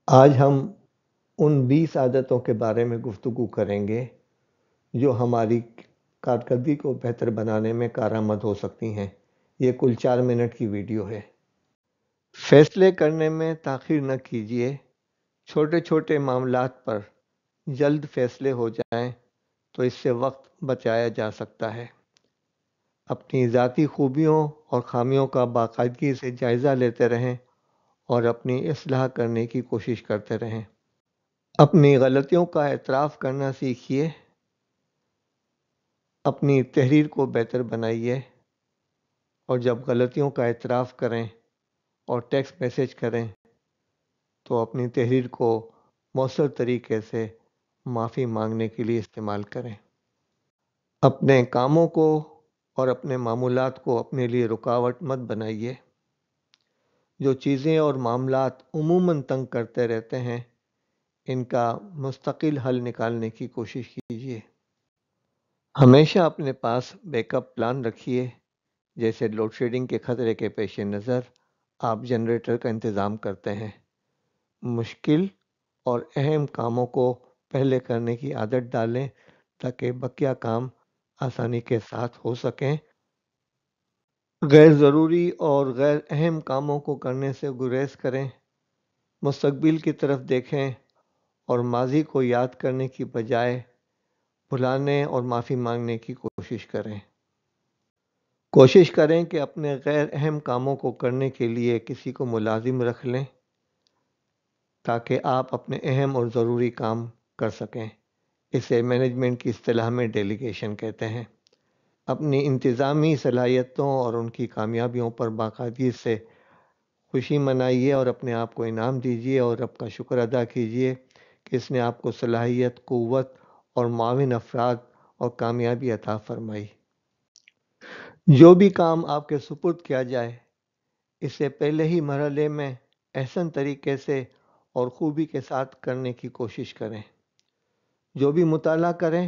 آج ہم ان 20 عادتوں کے بارے میں گفتگو کریں گے جو ہماری کارکردگی کو بہتر بنانے میں کارآمد ہو سکتی ہیں۔ یہ کل 4 منٹ کی ویڈیو ہے۔ فیصلے کرنے میں تاخیر نہ کیجیے۔ چھوٹے چھوٹے معاملات پر جلد فیصلے ہو جائیں تو اس سے وقت بچایا جا سکتا ہے۔ اپنی ذاتی خوبیوں اور خامیوں کا باقاعدگی سے جائزہ لیتے رہیں اور اپنی اصلاح کرنے کی کوشش کرتے رہیں۔ اپنی غلطیوں کا اعتراف کرنا سیکھیے۔ اپنی تحریر کو بہتر بنائیے اور جب غلطیوں کا اعتراف کریں اور ٹیکسٹ میسج کریں تو اپنی تحریر کو مؤثر طریقے سے معافی مانگنے کے لیے استعمال کریں۔ اپنے کاموں کو اور اپنے معمولات کو اپنے لیے رکاوٹ مت بنائیے۔ جو چیزیں اور معاملات عموماً تنگ کرتے رہتے ہیں ان کا مستقل حل نکالنے کی کوشش کیجیے۔ ہمیشہ اپنے پاس بیک اپ پلان رکھیے، جیسے لوڈ شیڈنگ کے خطرے کے پیش نظر آپ جنریٹر کا انتظام کرتے ہیں۔ مشکل اور اہم کاموں کو پہلے کرنے کی عادت ڈالیں تاکہ بقیہ کام آسانی کے ساتھ ہو سکیں۔ غیر ضروری اور غیر اہم کاموں کو کرنے سے گریز کریں۔ مستقبل کی طرف دیکھیں اور ماضی کو یاد کرنے کی بجائے بھلانے اور معافی مانگنے کی کوشش کریں۔ کوشش کریں کہ اپنے غیر اہم کاموں کو کرنے کے لیے کسی کو ملازم رکھ لیں تاکہ آپ اپنے اہم اور ضروری کام کر سکیں۔ اسے مینجمنٹ کی اصطلاح میں ڈیلیگیشن کہتے ہیں۔ اپنی انتظامی صلاحیتوں اور ان کی کامیابیوں پر باقاعدگی سے خوشی منائیے اور اپنے آپ کو انعام دیجیے اور رب کا شکر ادا کیجیے کہ اس نے آپ کو صلاحیت، قوت اور معاون افراد اور کامیابی عطا فرمائی۔ جو بھی کام آپ کے سپرد کیا جائے اسے پہلے ہی مرحلے میں احسن طریقے سے اور خوبی کے ساتھ کرنے کی کوشش کریں۔ جو بھی مطالعہ کریں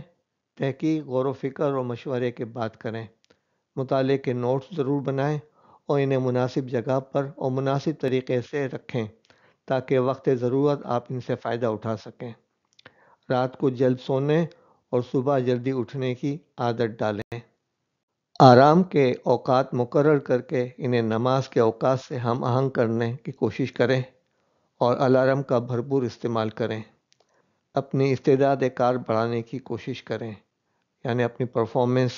تحقیق، غور و فکر اور مشورے کے بعد کریں۔ مطالعے کے نوٹس ضرور بنائیں اور انہیں مناسب جگہ پر اور مناسب طریقے سے رکھیں تاکہ وقت ضرورت آپ ان سے فائدہ اٹھا سکیں۔ رات کو جلد سونے اور صبح جلدی اٹھنے کی عادت ڈالیں۔ آرام کے اوقات مقرر کر کے انہیں نماز کے اوقات سے ہم آہنگ کرنے کی کوشش کریں اور الارم کا بھرپور استعمال کریں۔ اپنی استعداد کار بڑھانے کی کوشش کریں، یعنی اپنی پرفارمنس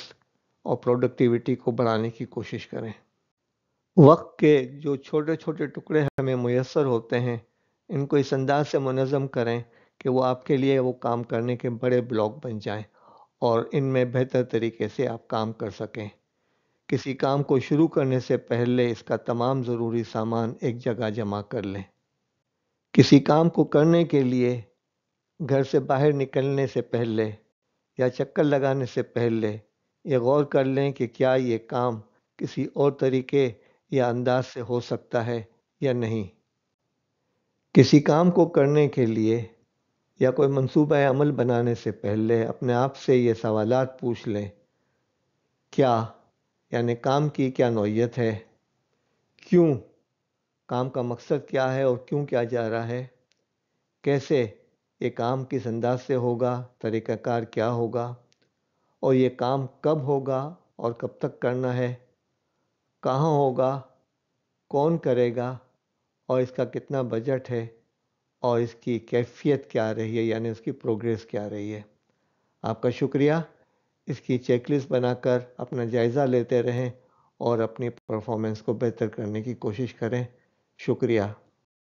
اور پروڈکٹیوٹی کو بڑھانے کی کوشش کریں۔ وقت کے جو چھوٹے چھوٹے ٹکڑے ہمیں میسر ہوتے ہیں ان کو اس انداز سے منظم کریں کہ وہ آپ کے لیے وہ کام کرنے کے بڑے بلاک بن جائیں اور ان میں بہتر طریقے سے آپ کام کر سکیں۔ کسی کام کو شروع کرنے سے پہلے اس کا تمام ضروری سامان ایک جگہ جمع کر لیں۔ کسی کام کو کرنے کے لیے گھر سے باہر نکلنے سے پہلے یا چکر لگانے سے پہلے یہ غور کر لیں کہ کیا یہ کام کسی اور طریقے یا انداز سے ہو سکتا ہے یا نہیں۔ کسی کام کو کرنے کے لیے یا کوئی منصوبہ عمل بنانے سے پہلے اپنے آپ سے یہ سوالات پوچھ لیں۔ کیا، یعنی کام کی کیا نوعیت ہے؟ کیوں، کام کا مقصد کیا ہے اور کیوں کیا جا رہا ہے؟ کیسے، یہ کام کس انداز سے ہوگا، طریقہ کار کیا ہوگا؟ اور یہ کام کب ہوگا اور کب تک کرنا ہے؟ کہاں ہوگا، کون کرے گا اور اس کا کتنا بجٹ ہے اور اس کی کیفیت کیا رہی ہے، یعنی اس کی پروگریس کیا رہی ہے۔ آپ کا شکریہ۔ اس کی چیک لسٹ بنا کر اپنا جائزہ لیتے رہیں اور اپنی پرفارمنس کو بہتر کرنے کی کوشش کریں۔ شکریہ۔